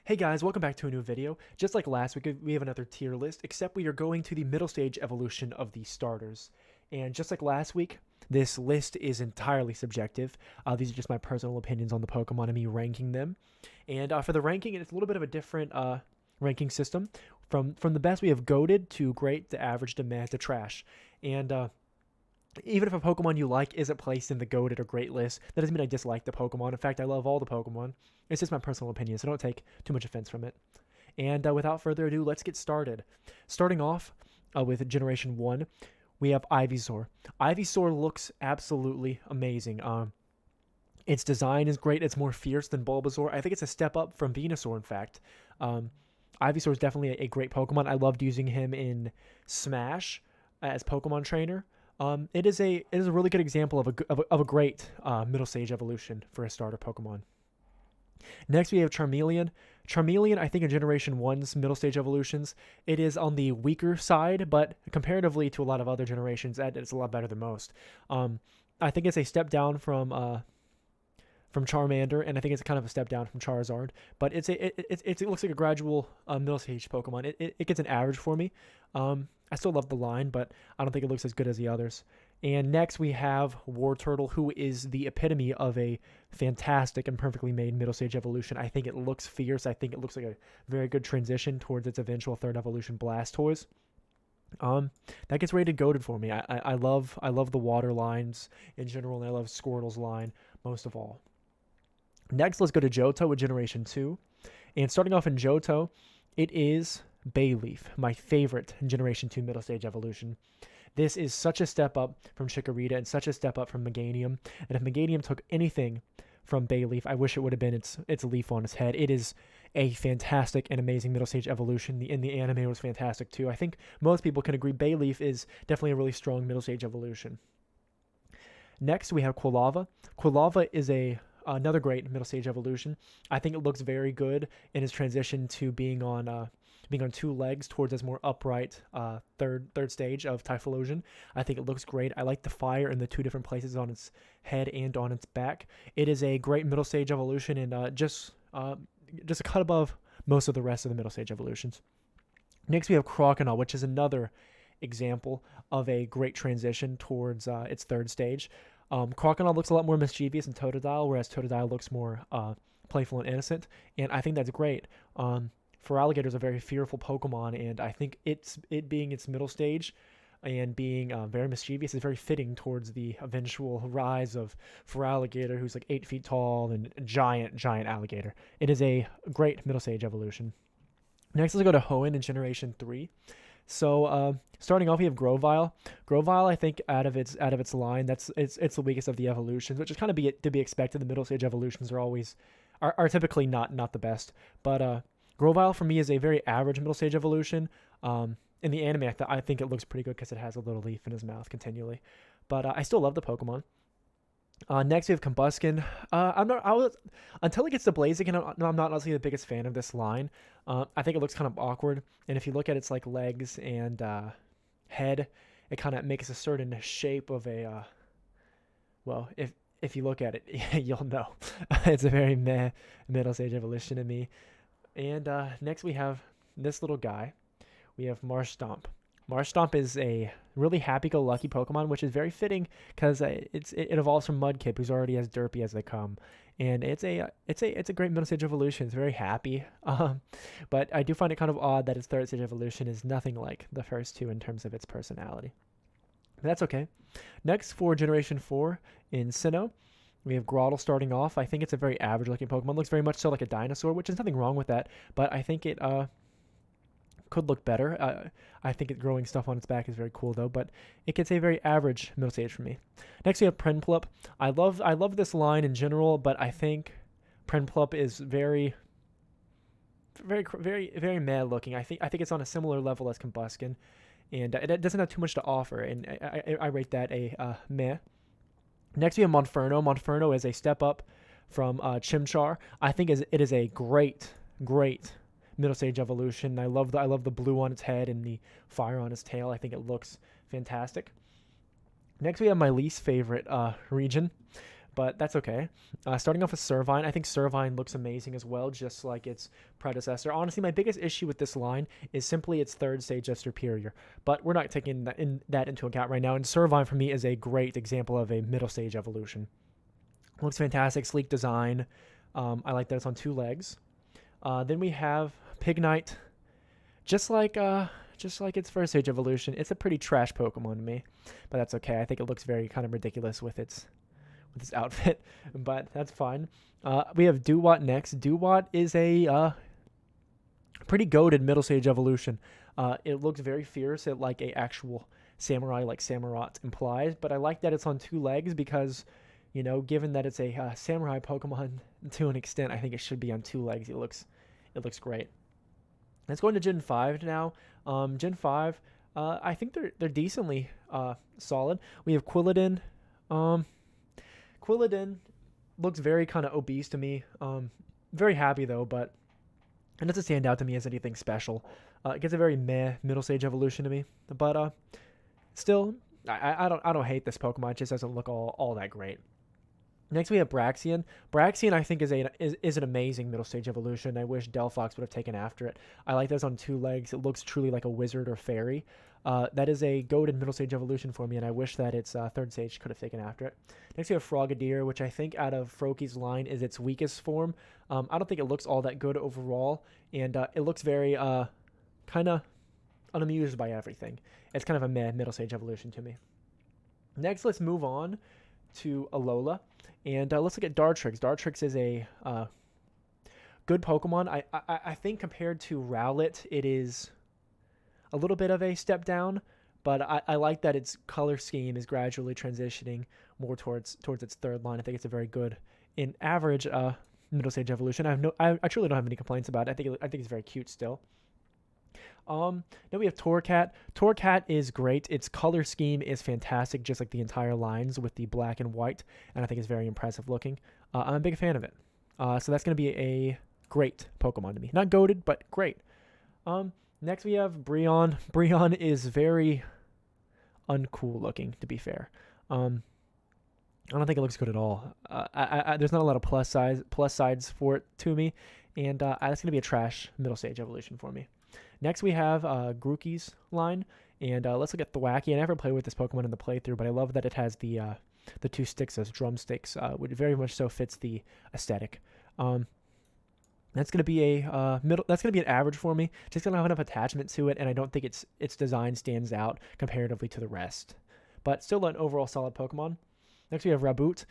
Hey guys, welcome back to a new video. Just like last week, we have another tier list, except we are going to the middle stage evolution of the starters. And just like last week, this list is entirely subjective. These are just my personal opinions on the Pokemon and me ranking them. And for the ranking, it's a little bit of a different ranking system. From the best, we have goated to great to average to meh to trash. And even if a Pokemon you like isn't placed in the goated or great list, that doesn't mean I dislike the Pokemon. In fact, I love all the Pokemon. It's just my personal opinion, so don't take too much offense from it. And without further ado, let's get started. Starting off with Generation 1, we have Ivysaur. Ivysaur looks absolutely amazing. Its design is great. It's more fierce than Bulbasaur. I think it's a step up from Venusaur, in fact. Ivysaur is definitely a great Pokemon. I loved using him in Smash as Pokemon trainer. It is a really good example of a great middle stage evolution for a starter Pokemon. Next, we have Charmeleon. Charmeleon, I think in Generation 1's middle stage evolutions, it is on the weaker side, but comparatively to a lot of other generations, it's a lot better than most. I think it's a step down from Charmander, and I think it's kind of a step down from Charizard. But it looks like a gradual middle stage Pokemon. It gets an average for me. I still love the line, but I don't think it looks as good as the others. And next we have Wartortle, who is the epitome of a fantastic and perfectly made middle stage evolution. I think it looks fierce. I think it looks like a very good transition towards its eventual third evolution, Blastoise. That gets rated goated for me. I love the water lines in general, and I love Squirtle's line most of all. Next, let's go to Johto with Generation 2. And starting off in Johto, it is Bayleaf, my favorite Generation 2 middle stage evolution. This is such a step up from Chikorita and such a step up from Meganium. And if Meganium took anything from Bayleaf, I wish it would have been its leaf on its head. It is a fantastic and amazing middle stage evolution. The anime was fantastic too. I think most people can agree Bayleaf is definitely a really strong middle stage evolution. Next, we have Quilava. Quilava is another great middle stage evolution. I think it looks very good in its transition to being on two legs towards its more upright third stage of Typhlosion. I think it looks great. I like the fire in the two different places on its head and on its back. It is a great middle stage evolution and just a cut above most of the rest of the middle stage evolutions. Next, we have Croconaw, which is another example of a great transition towards its third stage. Croconaw looks a lot more mischievous than Totodile, whereas Totodile looks more playful and innocent, and I think that's great. Feraligatr is a very fearful Pokemon, and I think it being its middle stage and being very mischievous is very fitting towards the eventual rise of Feraligatr, who's like 8 feet tall and a giant alligator. It is a great middle stage evolution. Next, let's go to Hoenn in Generation 3. So starting off, we have Grovyle. Grovyle, I think, out of its line, it's the weakest of the evolutions, which is kind of to be expected. The middle stage evolutions are typically not the best. But Grovyle for me is a very average middle stage evolution. In the anime, I think it looks pretty good because it has a little leaf in his mouth continually. But I still love the Pokemon. Next, we have Combusken. Until it gets to Blaziken, I'm not honestly the biggest fan of this line. I think it looks kind of awkward, and if you look at its like legs and head, it kind of makes a certain shape of a. Well, if you look at it, you'll know. It's a very meh middle stage evolution to me. And next, we have this little guy. We have Marshtomp. Marshtomp is a really happy-go-lucky Pokemon, which is very fitting because it evolves from Mudkip, who's already as derpy as they come, and it's a great middle stage evolution. It's very happy, but I do find it kind of odd that its third stage evolution is nothing like the first two in terms of its personality. But that's okay. Next, for Generation 4 in Sinnoh, we have Grotle starting off. I think it's a very average-looking Pokemon. Looks very much so like a dinosaur, which is nothing wrong with that, but I think it could look better. I think it growing stuff on its back is very cool though, but it gets a very average middle stage for me. Next we have Prinplup. I love this line in general, but I think Prinplup is very mad looking. I think it's on a similar level as Combusken, and it doesn't have too much to offer, and I rate that a meh. Next we have Monferno. Monferno is a step up from Chimchar. I think it is a great middle stage evolution. I love the blue on its head and the fire on its tail. I think it looks fantastic. Next, we have my least favorite region, but that's okay. Starting off with Servine, I think Servine looks amazing as well, just like its predecessor. Honestly, my biggest issue with this line is simply its third stage of Superior, but we're not taking that into account right now. And Servine for me is a great example of a middle stage evolution. Looks fantastic, sleek design. I like that it's on 2 legs. Then we have Pignite, just like its first stage evolution. It's a pretty trash Pokemon to me, but that's okay. I think it looks very kind of ridiculous with its outfit, but that's fine. We have Dewott next. Dewott is a pretty goated middle stage evolution. It looks very fierce, like a actual samurai, like Samurott implies, but I like that it's on 2 legs because, given that it's a samurai Pokemon to an extent, I think it should be on 2 legs. It looks great. Let's go into Gen 5 now. Gen 5, I think they're decently solid. We have Quilladin. Quilladin looks very kind of obese to me. Very happy though, but it doesn't stand out to me as anything special. It gets a very meh middle stage evolution to me, but still, I don't hate this Pokemon. It just doesn't look all that great. Next we have Braxian. Braxian I think is an amazing middle stage evolution. I wish Delphox would have taken after it. I like that it's on 2 legs. It looks truly like a wizard or fairy. That is a goated middle stage evolution for me, and I wish that its third stage could have taken after it. Next we have Frogadier, which I think out of Froakie's line is its weakest form. I don't think it looks all that good overall, and it looks very kind of unamused by everything. It's kind of a meh middle stage evolution to me. Next, let's move on to Alola, and let's look at Dartrix. Dartrix is a good Pokemon. I think compared to Rowlet, it is a little bit of a step down, but I like that its color scheme is gradually transitioning more towards its third line. I think it's a very good, in average, middle stage evolution. I truly don't have any complaints about it. I think it's very cute still. Then we have Torcat. Torcat is great. Its color scheme is fantastic, just like the entire lines with the black and white, and I think it's very impressive looking. I'm a big fan of it. So that's going to be a great Pokemon to me. Not goated, but great. Next we have Brionne. Brionne is very uncool looking, to be fair. I don't think it looks good at all. There's not a lot of plus sides for it to me, and that's going to be a trash middle stage evolution for me. Next we have Grookey's line, and let's look at Thwackey. I never played with this Pokemon in the playthrough, but I love that it has the 2 sticks as drumsticks, which very much so fits the aesthetic. That's gonna be a That's gonna be an average for me. Just gonna have enough attachment to it, and I don't think its design stands out comparatively to the rest. But still an overall solid Pokemon. Next we have Raboot.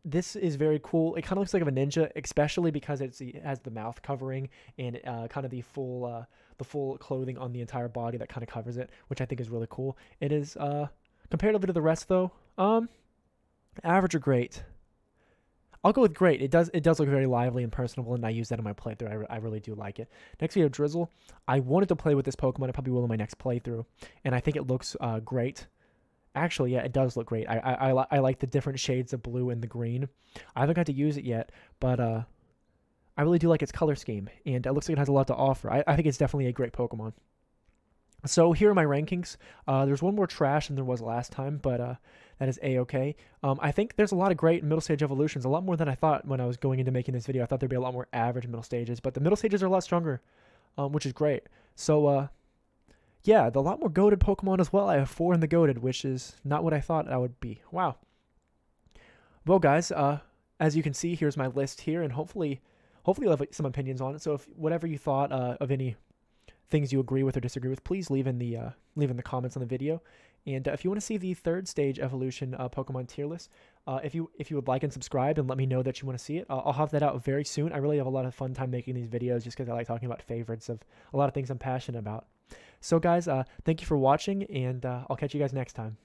This is very cool. It kind of looks like a ninja, especially because it has the mouth covering and kind of the full clothing on the entire body that kind of covers it, which I think is really cool. It is comparatively to the rest though, average or great. I'll go with great. It does look very lively and personable, and I use that in my playthrough. I really do like it. Next we have Drizzle. I wanted to play with this Pokemon. I probably will in my next playthrough, and I think it looks great. Actually, yeah, it does look great. I like the different shades of blue and the green. I haven't got to use it yet, but I really do like its color scheme, and it looks like it has a lot to offer. I think it's definitely a great Pokemon. So here are my rankings. There's one more trash than there was last time, but that is A-okay. I think there's a lot of great middle stage evolutions, a lot more than I thought when I was going into making this video. I thought there'd be a lot more average middle stages, but the middle stages are a lot stronger, which is great. So, yeah, a lot more goated Pokemon as well. I have 4 in the goated, which is not what I thought I would be. Wow. Well, guys, as you can see, here's my list here, and hopefully you'll have some opinions on it. So if whatever you thought of any things you agree with or disagree with, please leave in the comments on the video. And if you want to see the 3rd stage evolution Pokemon tier list, if you would like and subscribe and let me know that you want to see it, I'll have that out very soon. I really have a lot of fun time making these videos just because I like talking about favorites of a lot of things I'm passionate about. So guys, thank you for watching, and I'll catch you guys next time.